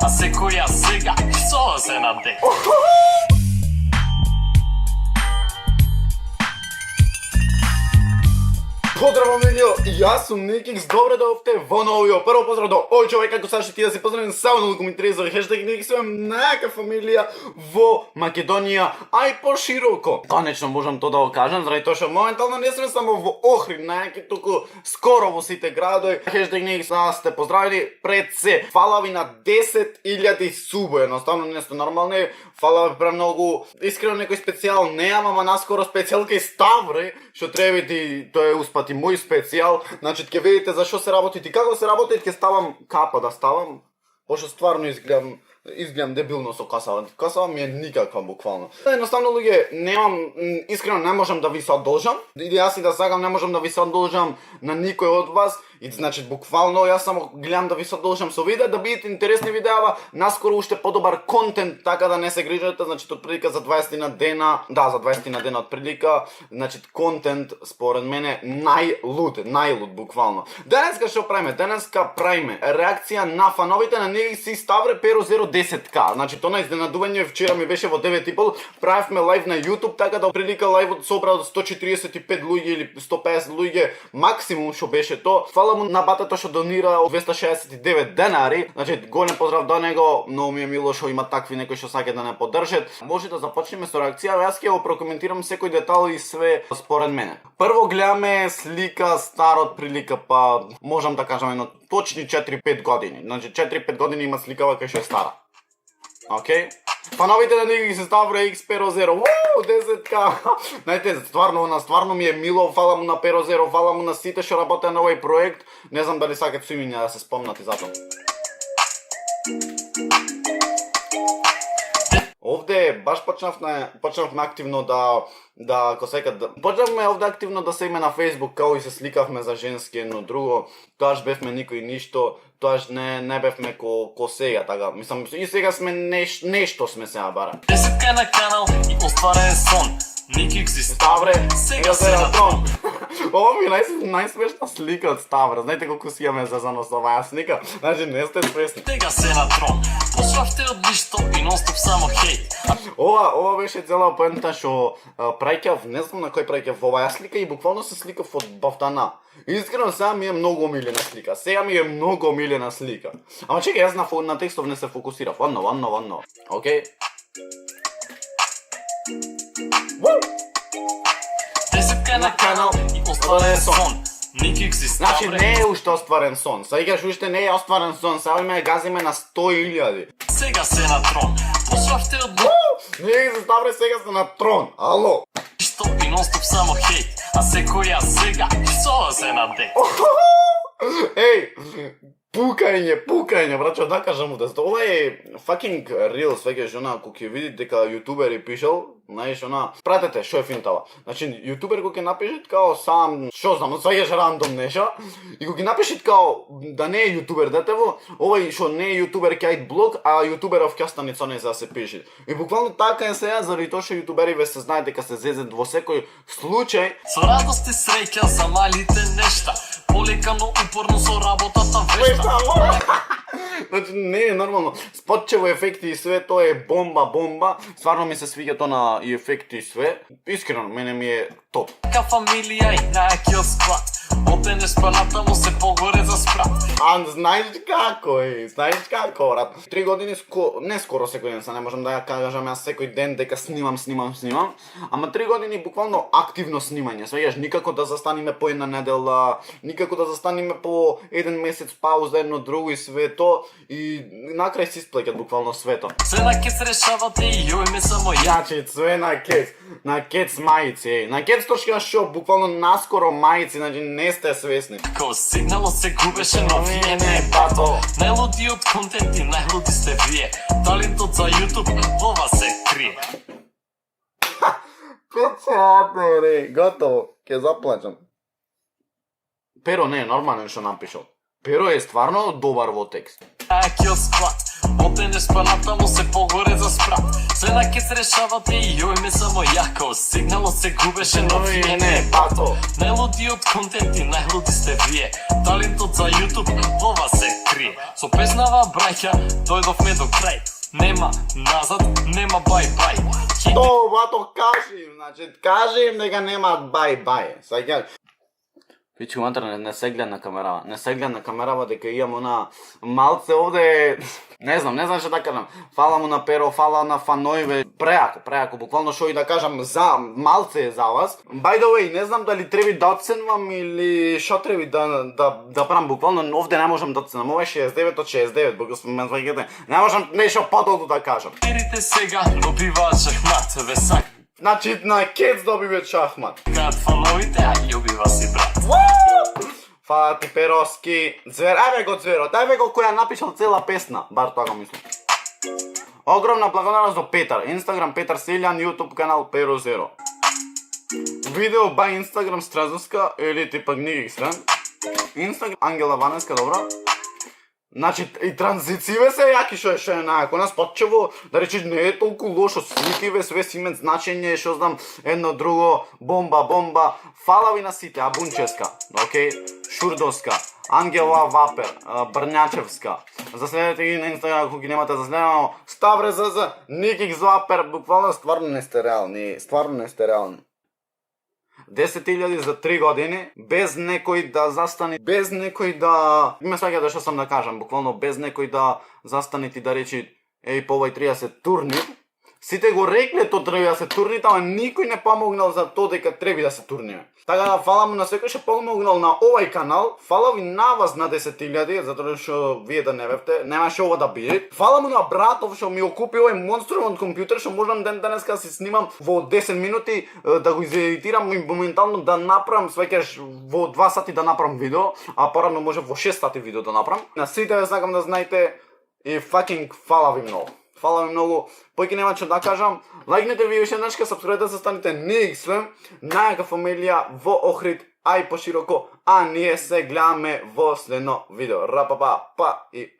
а секоја сега со се надек. Поздрав, Милио, јас сум Никикс, добре дојдовте во новиот. Прво поздрав до овој човек, како сакаш ти да се поздравим само на коментари за хештег Никикс, сум најака фамилија во Македонија, а и пошироко. Конечно можам тоа да го кажам, заради тоа што моментално не сме само во Охрид, најаки туку скоро во сите градови. Хештег Никикс, да сте поздравени пред се. Фала ви на 10.000 субови, едноставно не сте нормални. Фала ви премногу. Искрено некој специјал немам, ама наскоро специјал кај Ставре, што треба ти тоа е успати мој специјал. Значи ќе видите зашо се работи и како се работи, ќе ставам капа да ставам, пошто стварно изгледам дебилно со касава. Касава ми е никаква буквално. Едноставно луѓе, немам, искрено не можам да ви се одолжам. Или јас и да сакам не можам да ви се одолжам на никој од вас. И значи буквално јас само гледам да ви се одолжам со видеа, да бидете интересни видеа, наскоро уште подобар контент, така да не се грижате, значи отприлика за 20 на дена, да, за 20 на дена отприлика, значи контент според мене најлуд буквално. Денеска што правиме? Денеска правиме реакција на фановите на Никикс и Ставре Pero 010K. Значи тоа на изненадување вчера ми беше во 9:30, правевме лайв на YouTube, така да отприлика лајвот собра од 145 луѓе или 150 луѓе максимум што беше тоа. Фала му на батето што донира 269 денари. Значи голем поздрав до него. Многу ми е мило што има такви некои што сака да не поддржат. Може да започнеме со реакција. Јас ќе го прокоментирам секој детал и све според мене. Прво гледаме слика стар од прилика, па можам да кажам едно точни 4-5 години. Значи 4-5 години има сликава кај што е стара. Океј? Фановите на Никикс се Ставре X Pero 0, 10K. Знаете, стварно ми е мило, фала му на Pero 0, фала му на сите што работеа на овој проект. Не знам дали сакат со имиња да се спомнат и затоа. Овде баш почнавме активно почнавме овде активно да се име на Facebook, као и се сликавме за женски едно друго. Тоаш бевме никој ништо, тоаш не бевме ко сега, така. Мислам, и сега сме нешто сме сега бара. 10K на канал и остварен сон. Никикс и Ставре, сега се на трон. Ова ми е најсмешна слика од Ставре. Знаете колку си имаме зазано со оваа слика? Значи не сте свесни. Сега се на трон. Пославте од ништо и нонстоп само хейт. Ова беше цела поента што праќав, не знам на кој праќав оваа слика и буквално се сликав од бавтана. Искрено сега ми е многу омилена слика. Сега ми е многу омилена слика. Ама чекај, јас на текстов не се фокусирав. Ванно. Океј. 10K на канал и остварен сон. Никикс и Ставре. Значи не е уште остварен сон. Сега уште не е остварен сон. Сега ме газиме на 100.000. Сега се на трон. Пославте од Никикс и Ставре сега се на трон. Ало. ништо и нонстоп само хейт. А секоја сега со се надек. Ей, пукање, брачо, да кажам да ова е fucking real, свеќе жона, ако ќе видите дека јутубери пишал, знаеш, пратете што е финтава. Значи, јутубер кога ќе напишат као сам, што знам, свеќаш рандом нешто, и кога ќе напишат као да не е јутубер детево, овој што не е јутубер ќе ајд блог, а јутуберов ќе остане со не за да се пише. И буквално така е сега, заради тоа што јутубери ве се знаете дека се зезат во секој случај. Со радост и среќа за малите нешта. Полека, но упорно со работата вешта. Значи не е нормално. Спотчево ефекти и све, тоа е бомба. Стварно ми се свиѓа тоа на и ефекти и све. Искрено, мене ми е топ. Ка фамилија и најакиот склад. Од денес па натаму се погоре за спрат. А знаеш како, брат. 3 години, не скоро секој ден, не можам да ја кажам јас секој ден дека снимам, ама 3 години буквално активно снимање. Свеѓаш, никако да застаниме по една недела, никако да застаниме по еден месец пауза, едно друго и свето, и накрај се исплеќат буквално свето. Се на кец решавате и јој ме само ја. Значи, све на кец мајци, на кец точка шо, буквално наскоро мајци, значи не сте свесни. Ко сигналот се губеше, но вие не е бато. Најлудиот контент и најлуди сте вие. Талентот за YouTube ова се крие. Печатери, готово, ќе заплачам. Pero не е нормален што напишал. Pero е стварно добар во текст. Акиот склад. Од денес па натаму се погоре за спрат. Се на кец решавате и јој ме само јако. Сигналот се губеше, но вие не е бато. Најлудиот контент и најлуди сте вие. Талентот за YouTube ова се крие. крие. Со песнава, браќа, дојдовме до крај. Нема назад, нема бај-бај. То, бато, кажи им, значи, кажи им дека немаат бај-бај. Саѓа, Пички матер, не се гледа на камерава. Не се гледа на камерава дека имам она малце овде, не знам што да кажам. Фала му на Перо, фала на фаноиве. Преако, буквално што и да кажам за малце е за вас. By the way, не знам дали треби да оценувам или што треби да правам. Буквално овде не можам да оценувам. Ова е 69 од 69, буквално сваќате. Не можам нешто подолу да кажам. Верите сега, добиваат шахмат, ве сак. Значи на кец добиве шахмат. Кад фановите, а љубива си брат. Фала ти Пероски. Звер, ајде го Зверот, ајде го која напишал цела песна, бар тоа мислам. Огромна благодарност до Петар. Инстаграм Петар Селјан, YouTube канал Перо Зеро. Видео ба Инстаграм Стразовска или типа Гниги Свен. Инстаграм Ангела Ванеска, добро. Значи и транзиције се јаки што е најако. Нас почево да речеш не е толку лошо, сликиве све си имаат значење, што знам, едно друго, бомба. Фала ви на сите, Абунческа, окей, Шурдовска, Ангела Вапер, Брњачевска. Заследете ги на Инстаграм ако ги немате заследено. Ставре ЗЗ, Никикс Вапер, буквално стварно не сте реални. 10.000 за 3 години, без некој да застане, без некој да... Ме сваќате што сам да кажам, буквално без некој да застане ти да речи еј по овај треба да се турни. Сите го рекле тоа треба да се турни, ама никој не помогнал за тоа дека треба да се турни. Така да фала му на секој што помогнал на овај канал, фала ви на вас на 10.000, затоа што вие да не бевте, немаше ова да биде. Фала му на братов што ми го купи овој монструмен компјутер што можам денеска да се снимам во 10 минути, да го изедитирам и моментално да направам, свеќаш во 2 сати да направам видео, а порано може во 6 сати видео да направам. На сите ве сакам да знаете и fucking фала ви многу. Фала ми многу, појќе нема што да кажам. Лајкнете ви уште еднашка, сапскрајбете се, станете Никсвем, најака фамилија во Охрид, а и пошироко, а ние се гледаме во следно видео. Рапапа, па и